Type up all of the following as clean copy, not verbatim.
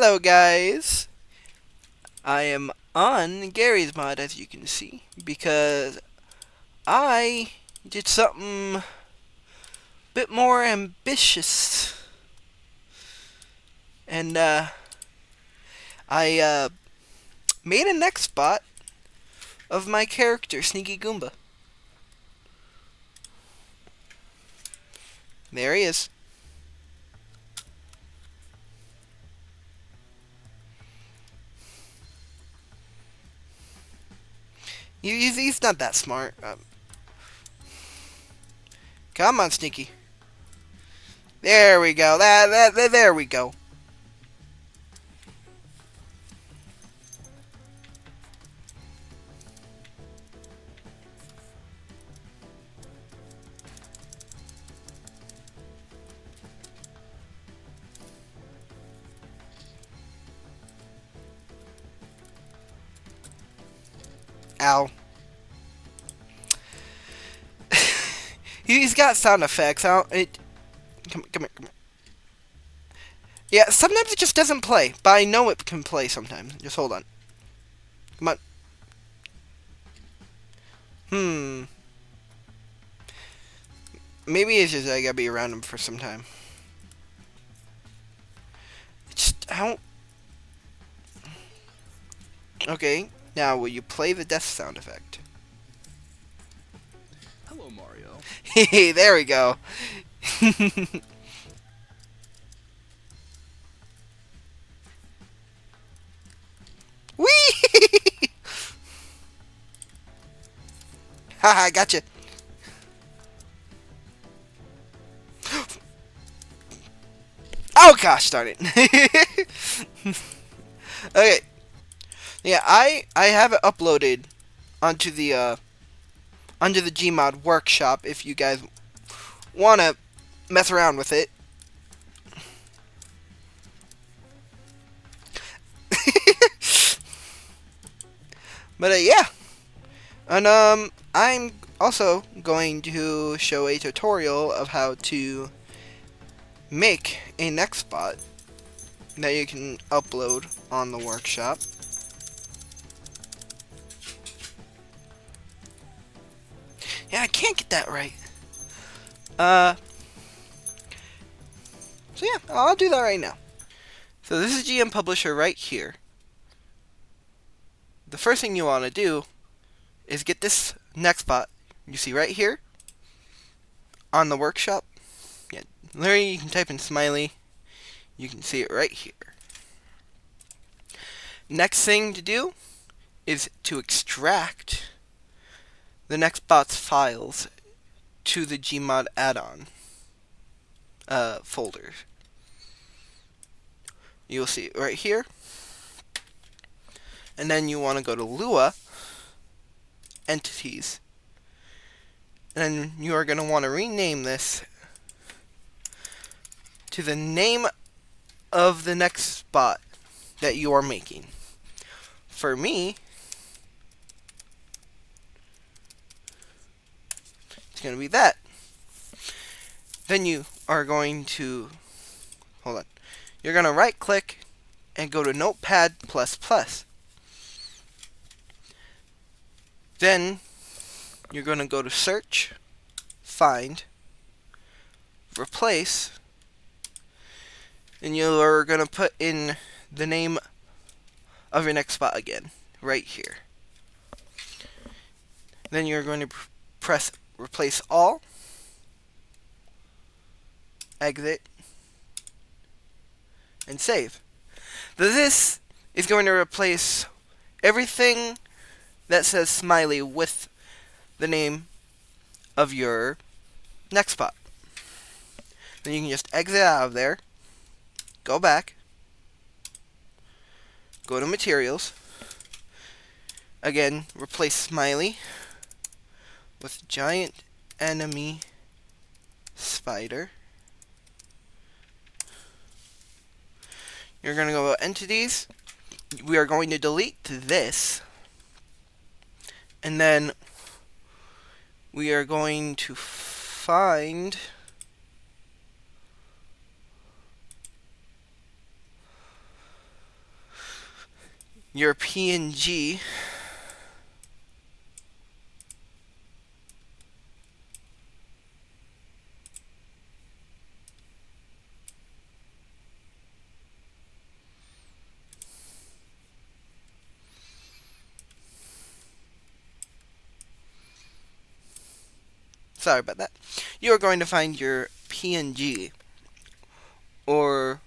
Hello guys, I am on Gary's mod as you can see because I did something a bit more ambitious and I made a Nextbot of my character SneakyGoomba. There he is. He's not that smart. Come on, Sneaky. There we go. There we go. Ow. He's got sound effects. Come here. Yeah, sometimes it just doesn't play, but I know it can play sometimes. Just hold on. Come on. Maybe it's just I gotta be around him for some time. I don't... Okay, now will you play the death sound effect? Hello, Mario. Hey, there we go. Whee! Haha, gotcha. Oh gosh darn it. Okay. Yeah, I have it uploaded onto the GMod workshop if you guys wanna mess around with it. But yeah. And I'm also going to show a tutorial of how to make a Nextbot that you can upload on the workshop. Yeah, I can't get that right. So yeah, I'll do that right now. So this is GM Publisher right here. The first thing you want to do is get this Nextbot you see right here on the workshop. Yeah, literally you can type in smiley. You can see it right here. Next thing to do is to extract the Nextbot's files to the GMod add-on folder. You'll see it right here. And then you want to go to Lua, Entities. And then you are going to want to rename this to the name of the Nextbot that you are making. For me, it's going to be that. Then you are going to, hold on, you're going to right click and go to Notepad++. Then you're going to go to Search, Find, Replace, and you are going to put in the name of your Nextbot again, right here. Then you're going to press Replace All, exit, and save. This is going to replace everything that says smiley with the name of your Nextbot. Then you can just exit out of there, go back, go to materials, again replace smiley with giant enemy spider. You're going to go to entities. We are going to delete this. And then we are going to find your PNG. Sorry about that. You are going to find your PNG, or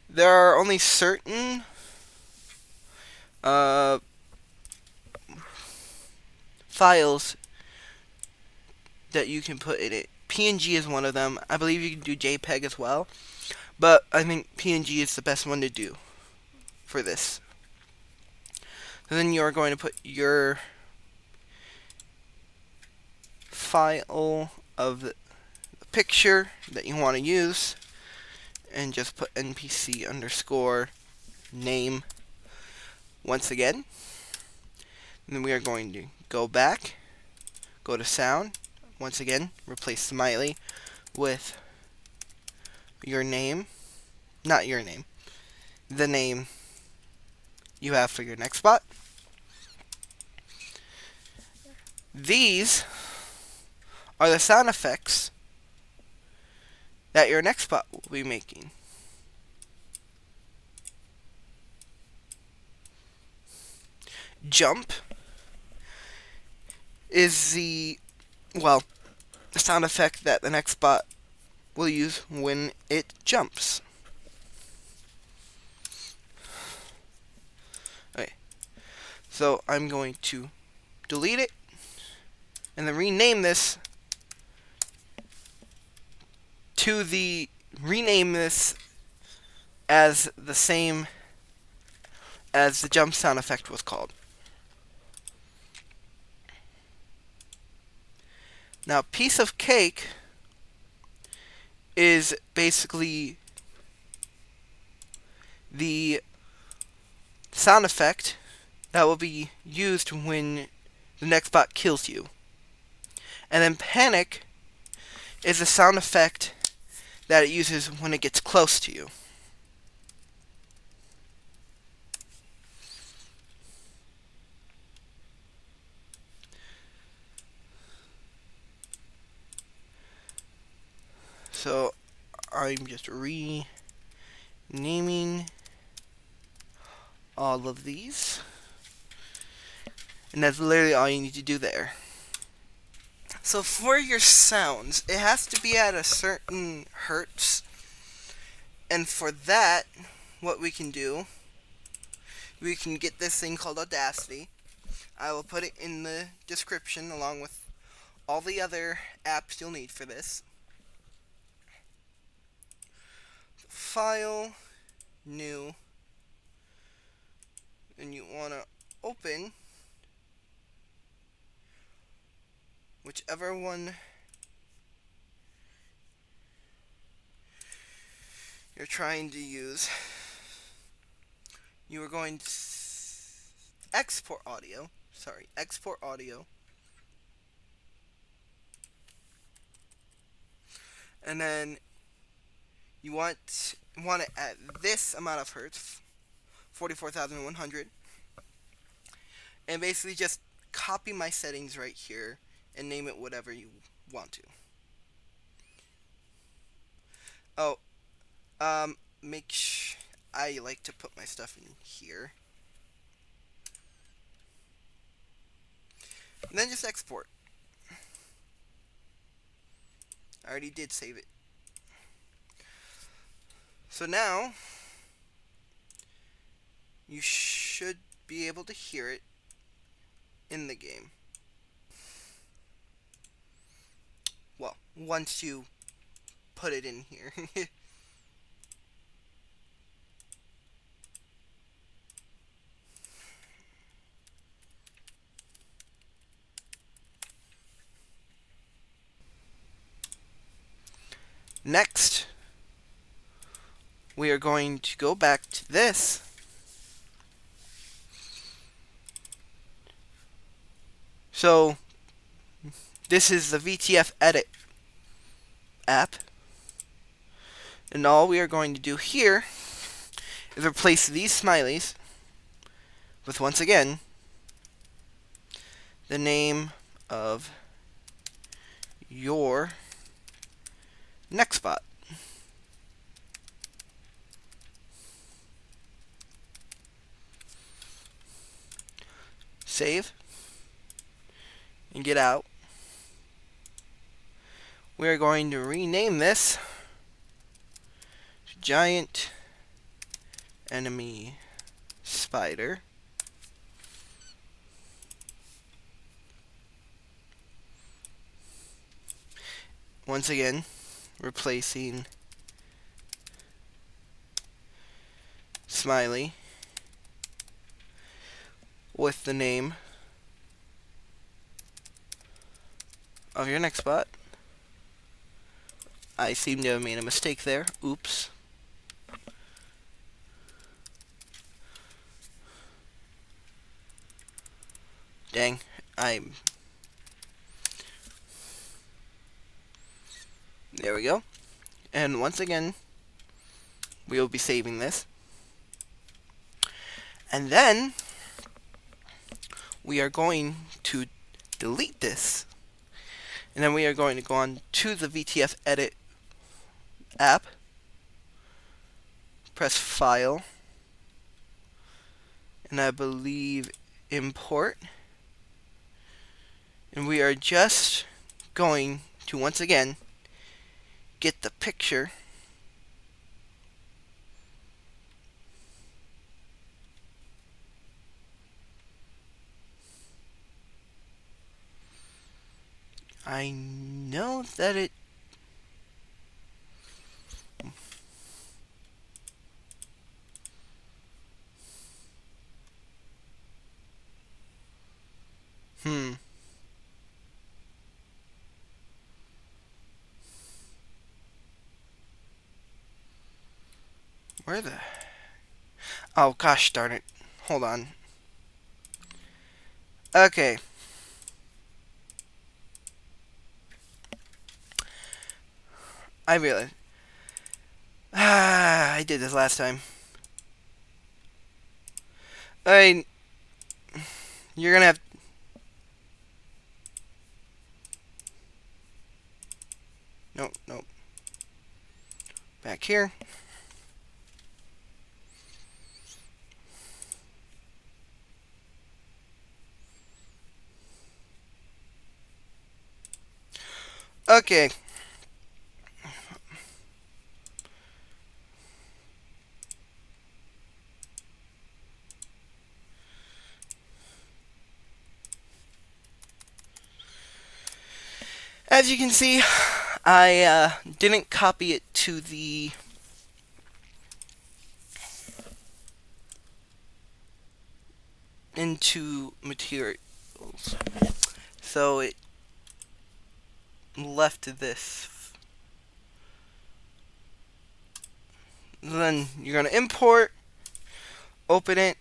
there are only certain files that you can put in it. PNG is one of them. I believe you can do JPEG as well, but I think PNG is the best one to do for this. So then you are going to put your file of the picture that you want to use, and just put npc underscore name once again. And then we are going to go back, go to sound, once again, replace smiley with your name, not your name, the name you have for your Nextbot. These are the sound effects that your Nextbot will be making. Jump is the sound effect that the Nextbot will use when it jumps. Okay, so I'm going to delete it and then rename this as the same as the jump sound effect was called. Now, piece of cake is basically the sound effect that will be used when the Nextbot kills you. And then panic is the sound effect that it uses when it gets close to you. So I'm just renaming all of these, and that's literally all you need to do there. So for your sounds, it has to be at a certain hertz, and for that, what we can do, we can get this thing called Audacity. I will put it in the description along with all the other apps you'll need for this. File, new, and you want to open whichever one you're trying to use. You are going to export audio, and then you want it at this amount of hertz, 44,100, and basically just copy my settings right here and name it whatever you want to. Oh, I like to put my stuff in here, and then just export. I already did save it. So now you should be able to hear it in the game. Well, once you put it in here. Next, we are going to go back to this. So, this is the VTF Edit app. And all we are going to do here is replace these smileys with, once again, the name of your Nextbot. Save and get out. We are going to rename this Giant Enemy Spider. Once again, replacing smiley with the name of your Nextbot. I seem to have made a mistake there. Oops. Dang. There we go. And once again, we will be saving this. And then we are going to delete this. And then we are going to go on to the VTF Edit app. Press File. And I believe Import. And we are just going to, once again, get the picture I know that it where the... Oh, gosh darn it. Hold on. Okay. I realized. I did this last time. You're gonna have... Nope, nope. Back here. Okay. As you can see, I didn't copy it to the into materials, so it left this. Then you're going to import, open it,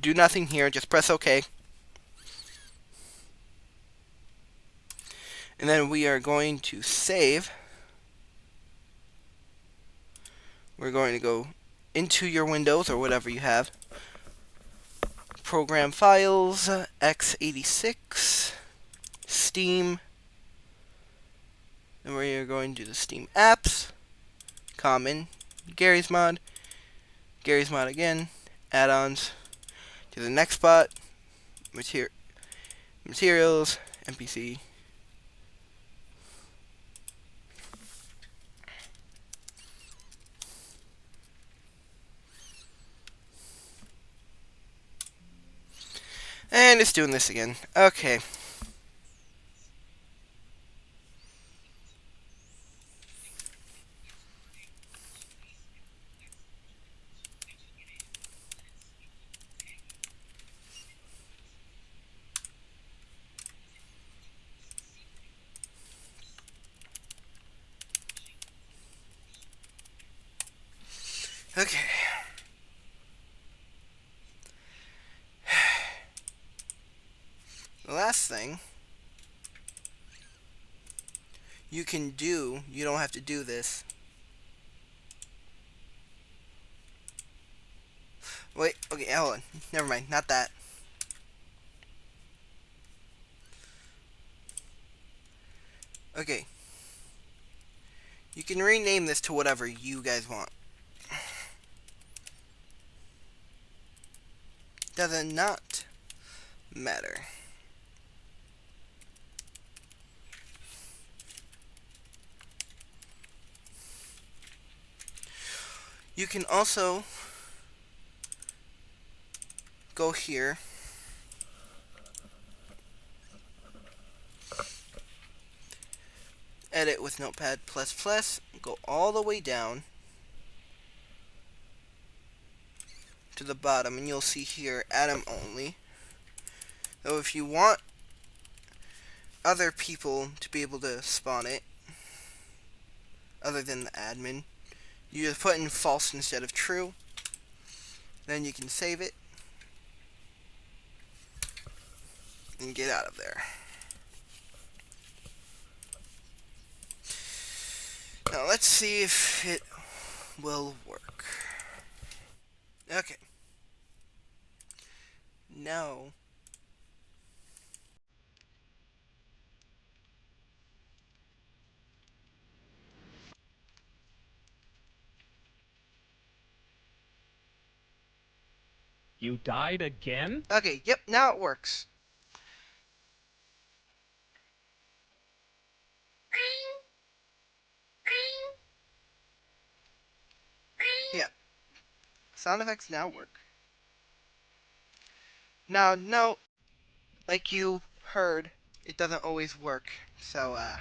do nothing here, just press OK. And then we are going to save. We're going to go into your Windows or whatever you have. Program Files, x86, Steam. Then we are going to the Steam Apps, Common, Gary's Mod again, Add-ons, to the Nextbot, Materials, NPC. And it's doing this again. Okay. Okay. The last thing you can do, you don't have to do this, Wait, okay, hold on. Never mind, not that. Okay. You can rename this to whatever you guys want. Does not matter. You can also go here edit with Notepad++, go all the way down to the bottom, and you'll see here Atom only. So if you want other people to be able to spawn it, other than the admin, you just put in false instead of true. Then you can save it and get out of there. Now let's see if it will work. Okay. Now, You died again? okay, yep, now it works. Yeah, sound effects now work. Now, no, like you heard, it doesn't always work. So, I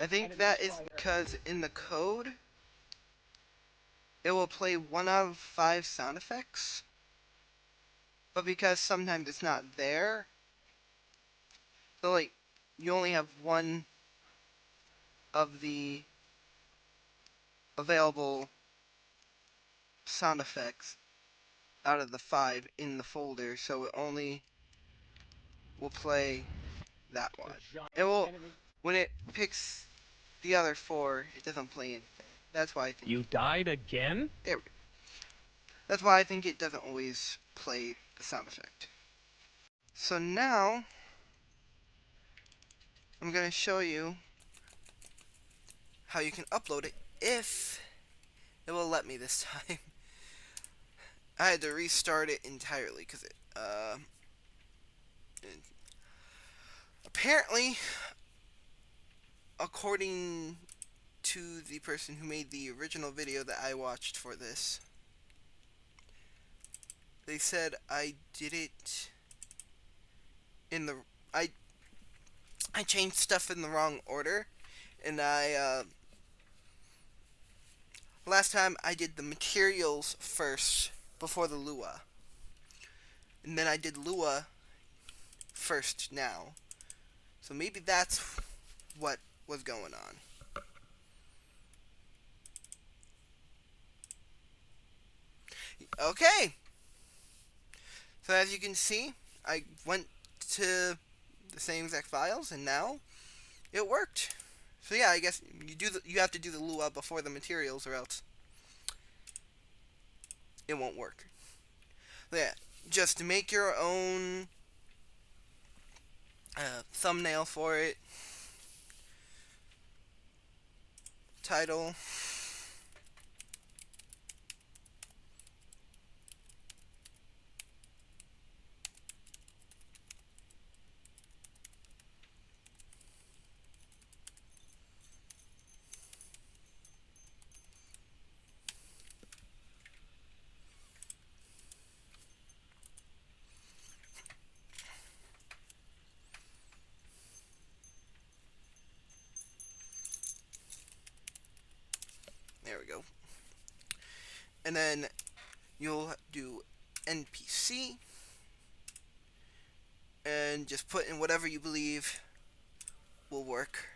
think that is because in the code, it will play 1 out of 5 sound effects. But because sometimes it's not there, so like, you only have 1 of the available sound effects out of the 5 in the folder, so it only will play that one. It will, when it picks the other 4, it doesn't play anything. That's why I think. You died again? There we go. That's why I think it doesn't always play the sound effect. So now, I'm going to show you how you can upload it if it will let me this time. I had to restart it entirely because apparently, according to the person who made the original video that I watched for this, they said I did it in the I changed stuff in the wrong order, and last time I did the materials first before the Lua, and then I did Lua first now. So maybe that's what was going on. Okay. So as you can see, I went to the same exact files, and now it worked. So yeah, I guess you have to do the Lua before the materials, or else it won't work. So yeah, just make your own thumbnail for it, title, there we go, and then you'll do NPC, and just put in whatever you believe will work.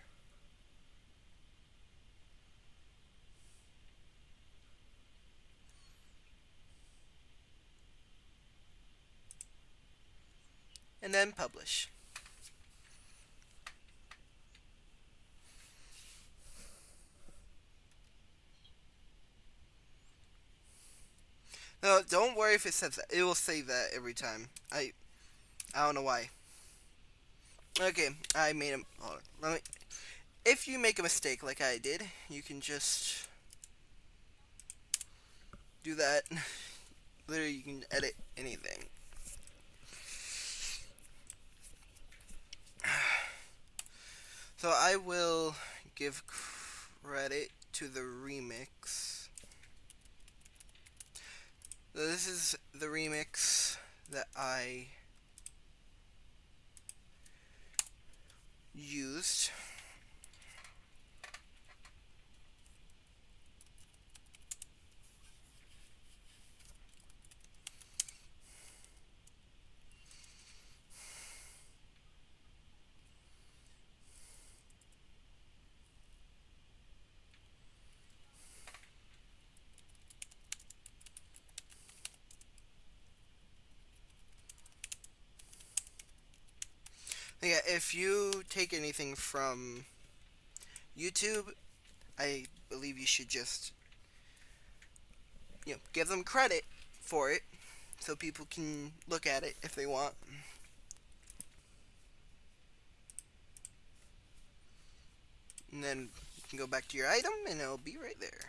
And then publish. No, don't worry if it says that. It will say that every time. I don't know why. Okay, I made a. Hold on. Let me. If you make a mistake like I did, you can just do that. Literally, you can edit anything. So I will give credit to the remix. This is the remix that I used. Yeah, if you take anything from YouTube, I believe you should just give them credit for it so people can look at it if they want. And then you can go back to your item and it'll be right there.